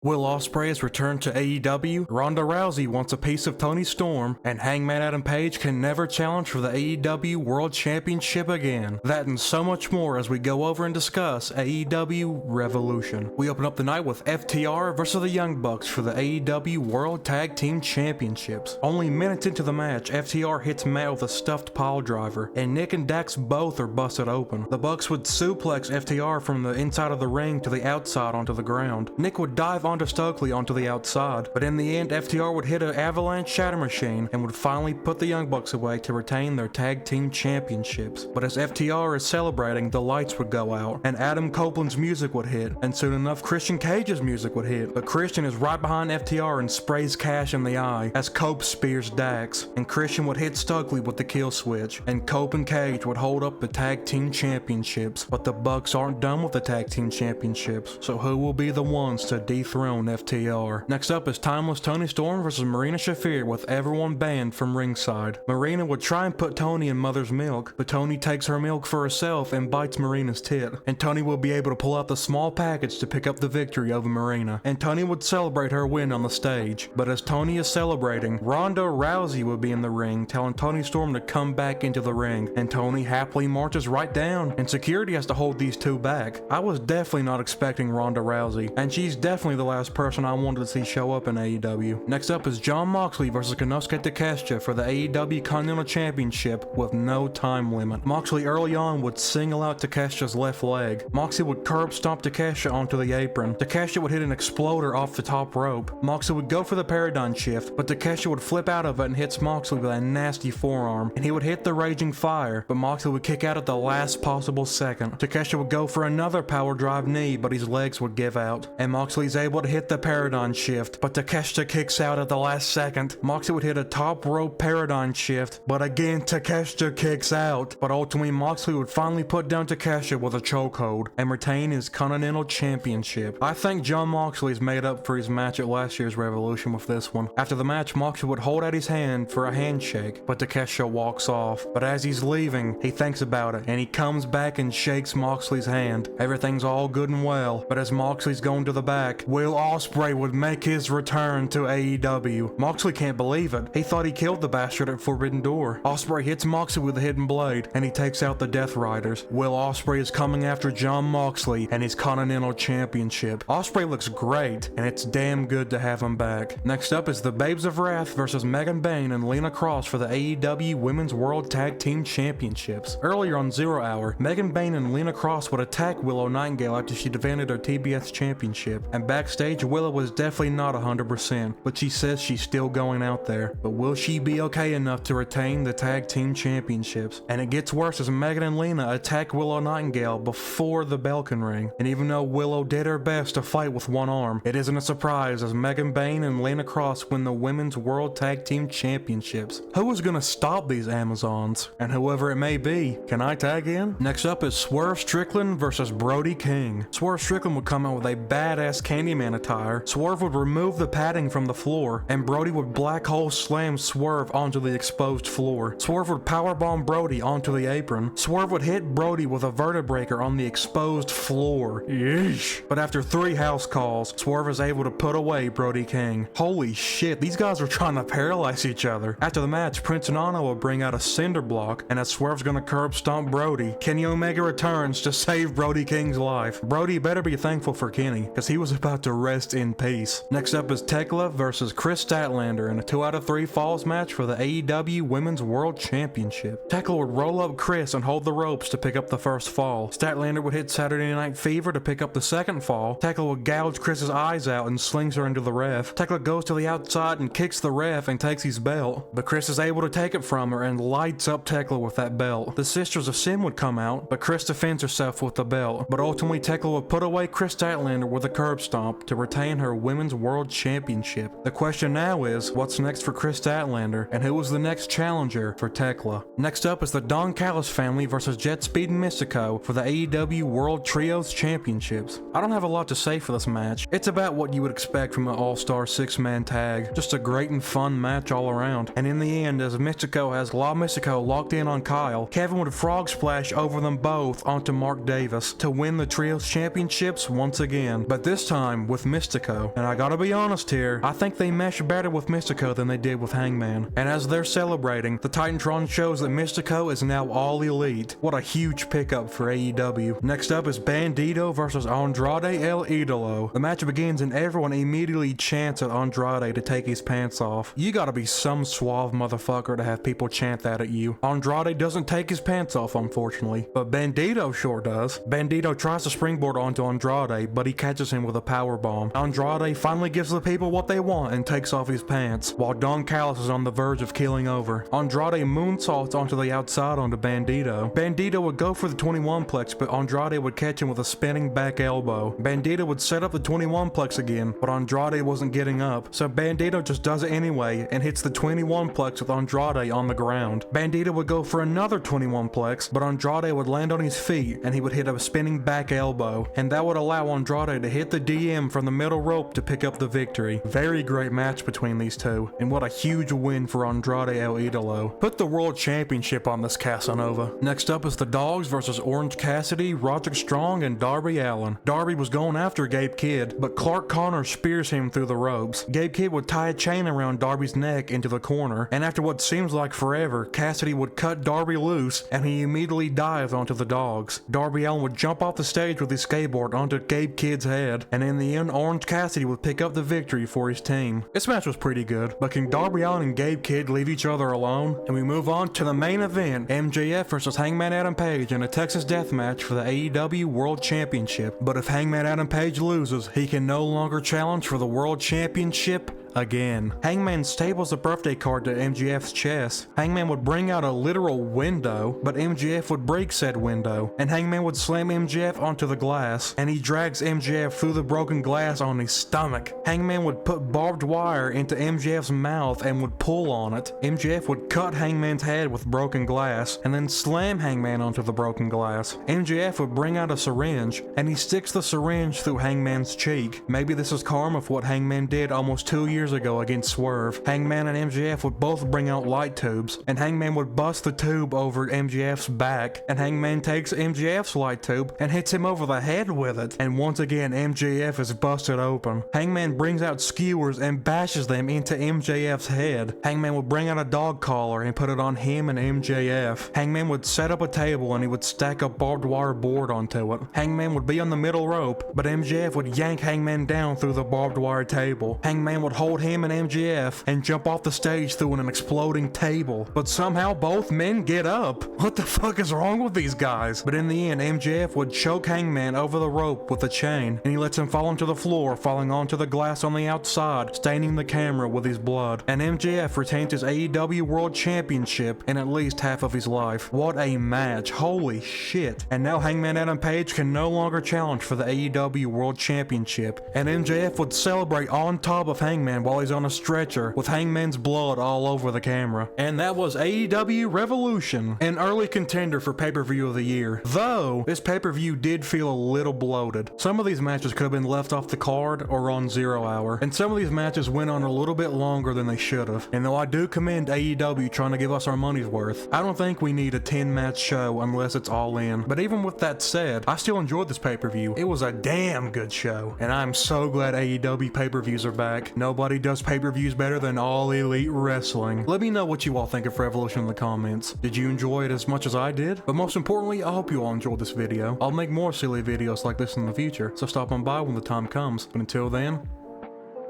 Will Ospreay has returned to AEW, Ronda Rousey wants a piece of Toni Storm, and Hangman Adam Page can never challenge for the AEW World Championship again. That and so much more as we go over and discuss AEW Revolution. We open up the night with FTR versus the Young Bucks for the AEW World Tag Team Championships. Only minutes into the match, FTR hits Matt with a stuffed pile driver, and Nick and Dax both are busted open. The Bucks would suplex FTR from the inside of the ring to the outside onto the ground. Nick would dive onto Stokely onto the outside, but in the end FTR would hit an avalanche shatter machine and would finally put the Young Bucks away to retain their tag team championships. But as FTR is celebrating, the lights would go out and Adam Copeland's music would hit, and soon enough Christian Cage's music would hit, but Christian is right behind FTR and sprays Cash in the eye as Cope spears Dax, and Christian would hit Stokely with the kill switch, and Cope and Cage would hold up the tag team championships. But the Bucks aren't done with the tag team championships, so who will be the ones to dethrone FTR. Next up is Timeless Toni Storm versus Marina Shafir with everyone banned from ringside. Marina would try and put Toni in mother's milk, but Toni takes her milk for herself and bites Marina's tit, and Toni will be able to pull out the small package to pick up the victory over Marina, and Toni would celebrate her win on the stage. But as Toni is celebrating, Ronda Rousey would be in the ring telling Toni Storm to come back into the ring, and Toni happily marches right down, and security has to hold these two back. I was definitely not expecting Ronda Rousey, and she's definitely the last person I wanted to see show up in AEW. Next up is Jon Moxley versus Konosuke Takeshita for the AEW Continental Championship with no time limit. Moxley early on would single out Takeshita's left leg. Moxley would curb stomp Takeshita onto the apron. Takeshita would hit an exploder off the top rope. Moxley would go for the paradigm shift, but Takeshita would flip out of it and hits Moxley with a nasty forearm, and he would hit the Raging Fire, but Moxley would kick out at the last possible second. Takeshita would go for another power drive knee, but his legs would give out, and Moxley's able to hit the paradigm shift, but Takeshita kicks out at the last second. Moxley would hit a top rope paradigm shift, but again Takeshita kicks out, but ultimately Moxley would finally put down Takeshita with a chokehold and retain his Continental Championship. I think Jon Moxley's made up for his match at last year's Revolution with this one. After the match, Moxley would hold out his hand for a handshake, but Takeshita walks off, but as he's leaving, he thinks about it, and he comes back and shakes Moxley's hand. Everything's all good and well, but as Moxley's going to the back, Will Ospreay would make his return to AEW. Moxley can't believe it. He thought he killed the bastard at Forbidden Door. Ospreay hits Moxley with a hidden blade, and he takes out the Death Riders. Will Ospreay is coming after Jon Moxley and his Continental Championship. Ospreay looks great, and it's damn good to have him back. Next up is the Babes of Wrath versus Megan Bayne and Lena Kross for the AEW Women's World Tag Team Championships. Earlier on Zero Hour, Megan Bayne and Lena Kross would attack Willow Nightingale after she defended her TBS Championship, and backstage Willow was definitely not 100%, but she says she's still going out there. But will she be okay enough to retain the tag team championships? And it gets worse as Megan and Lena attack Willow Nightingale before the bell can ring. And even though Willow did her best to fight with one arm, it isn't a surprise as Megan Bayne and Lena Kross win the Women's World Tag Team Championships. Who is gonna stop these Amazons? And whoever it may be, can I tag in? Next up is Swerve Strickland versus Brody King. Swerve Strickland would come out with a badass Candyman attire. Swerve would remove the padding from the floor, and Brody would black hole slam Swerve onto the exposed floor. Swerve would powerbomb Brody onto the apron. Swerve would hit Brody with a vertebreaker on the exposed floor. Yeesh. But after 3 house calls, Swerve is able to put away Brody King. Holy shit, these guys are trying to paralyze each other. After the match, Prince Nana will bring out a cinder block, and as Swerve's gonna curb stomp Brody, Kenny Omega returns to save Brody King's life. Brody better be thankful for Kenny, because he was about to rest in peace. Next up is Thekla versus Kris Statlander in a 2 out of 3 falls match for the AEW Women's World Championship. Thekla would roll up Kris and hold the ropes to pick up the first fall. Statlander would hit Saturday Night Fever to pick up the second fall. Thekla would gouge Chris's eyes out and slings her into the ref. Thekla goes to the outside and kicks the ref and takes his belt, but Kris is able to take it from her and lights up Thekla with that belt. The Sisters of Sin would come out, but Kris defends herself with the belt, but ultimately Thekla would put away Kris Statlander with a curb stomp to retain her Women's World Championship. The question now is, what's next for Kris Statlander, and who is the next challenger for Thekla? Next up is the Don Callis family versus Jetspeed and Mistico for the AEW World Trios Championships. I don't have a lot to say for this match. It's about what you would expect from an all-star 6-man tag. Just a great and fun match all around. And in the end, as Mistico has La Mistico locked in on Kyle, Kevin would frog splash over them both onto Mark Davis to win the Trios Championships once again. But this time, with Mistico. And I gotta be honest here, I think they mesh better with Mistico than they did with Hangman. And as they're celebrating, the Titantron shows that Mistico is now all elite. What a huge pickup for AEW. Next up is Bandido versus Andrade El Idolo. The match begins and everyone immediately chants at Andrade to take his pants off. You gotta be some suave motherfucker to have people chant that at you. Andrade doesn't take his pants off, unfortunately, but Bandido sure does. Bandido tries to springboard onto Andrade, but he catches him with a powerbomb. Andrade finally gives the people what they want and takes off his pants, while Don Callis is on the verge of keeling over. Andrade moonsaults onto the outside onto Bandido. Bandido would go for the 21-plex, but Andrade would catch him with a spinning back elbow. Bandido would set up the 21-plex again, but Andrade wasn't getting up, so Bandido just does it anyway and hits the 21-plex with Andrade on the ground. Bandido would go for another 21-plex, but Andrade would land on his feet and he would hit a spinning back elbow, and that would allow Andrade to hit the DM from the middle rope to pick up the victory. Very great match between these two, and what a huge win for Andrade El Idolo. Put the World Championship on this Casanova. Next up is the Dogs versus Orange Cassidy, Rodrick Strong, and Darby Allin. Darby was going after Gabe Kidd, but Clark Connor spears him through the ropes. Gabe Kidd would tie a chain around Darby's neck into the corner, and after what seems like forever, Cassidy would cut Darby loose, and he immediately dives onto the Dogs. Darby Allin would jump off the stage with his skateboard onto Gabe Kidd's head, and in the end, Orange Cassidy would pick up the victory for his team. This match was pretty good, but can Darby Allin and Gabe Kidd leave each other alone? And we move on to the main event, MJF versus Hangman Adam Page in a Texas death match for the AEW World Championship. But if Hangman Adam Page loses, he can no longer challenge for the World Championship again. Hangman staples a birthday card to MJF's chest. Hangman would bring out a literal window, but MJF would break said window, and Hangman would slam MJF onto the glass, and he drags MJF through the broken glass on his stomach. Hangman would put barbed wire into MJF's mouth and would pull on it. MJF would cut Hangman's head with broken glass, and then slam Hangman onto the broken glass. MJF would bring out a syringe, and he sticks the syringe through Hangman's cheek. Maybe this is karma for what Hangman did almost 2 years ago against Swerve. Hangman and MJF would both bring out light tubes, and Hangman would bust the tube over MJF's back, and Hangman takes MJF's light tube and hits him over the head with it, and once again MJF is busted open. Hangman brings out skewers and bashes them into MJF's head. Hangman would bring out a dog collar and put it on him and MJF. Hangman would set up a table and he would stack a barbed wire board onto it. Hangman would be on the middle rope, but MJF would yank Hangman down through the barbed wire table. Hangman would hold him and MJF and jump off the stage through an exploding table, but somehow both men get up. What the fuck is wrong with these guys? But in the end, MJF would choke Hangman over the rope with a chain, and he lets him fall onto the floor, falling onto the glass on the outside, staining the camera with his blood. And MJF retains his AEW World Championship in at least half of his life. What a match, holy shit. And now Hangman Adam Page can no longer challenge for the AEW World Championship, and MJF would celebrate on top of Hangman while he's on a stretcher with Hangman's blood all over the camera. And that was AEW Revolution, an early contender for pay-per-view of the year. Though, this pay-per-view did feel a little bloated. Some of these matches could have been left off the card or on 0 hour, and some of these matches went on a little bit longer than they should have. And though I do commend AEW trying to give us our money's worth, I don't think we need a 10-match show unless it's all in. But even with that said, I still enjoyed this pay-per-view. It was a damn good show, and I'm so glad AEW pay-per-views are back. Nobody does pay-per-views better than All Elite Wrestling. Let me know what you all think of Revolution in the comments. Did you enjoy it as much as I did? But most importantly, I hope you all enjoyed this video. I'll make more silly videos like this in the future, so stop on by when the time comes. But until then,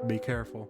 be careful.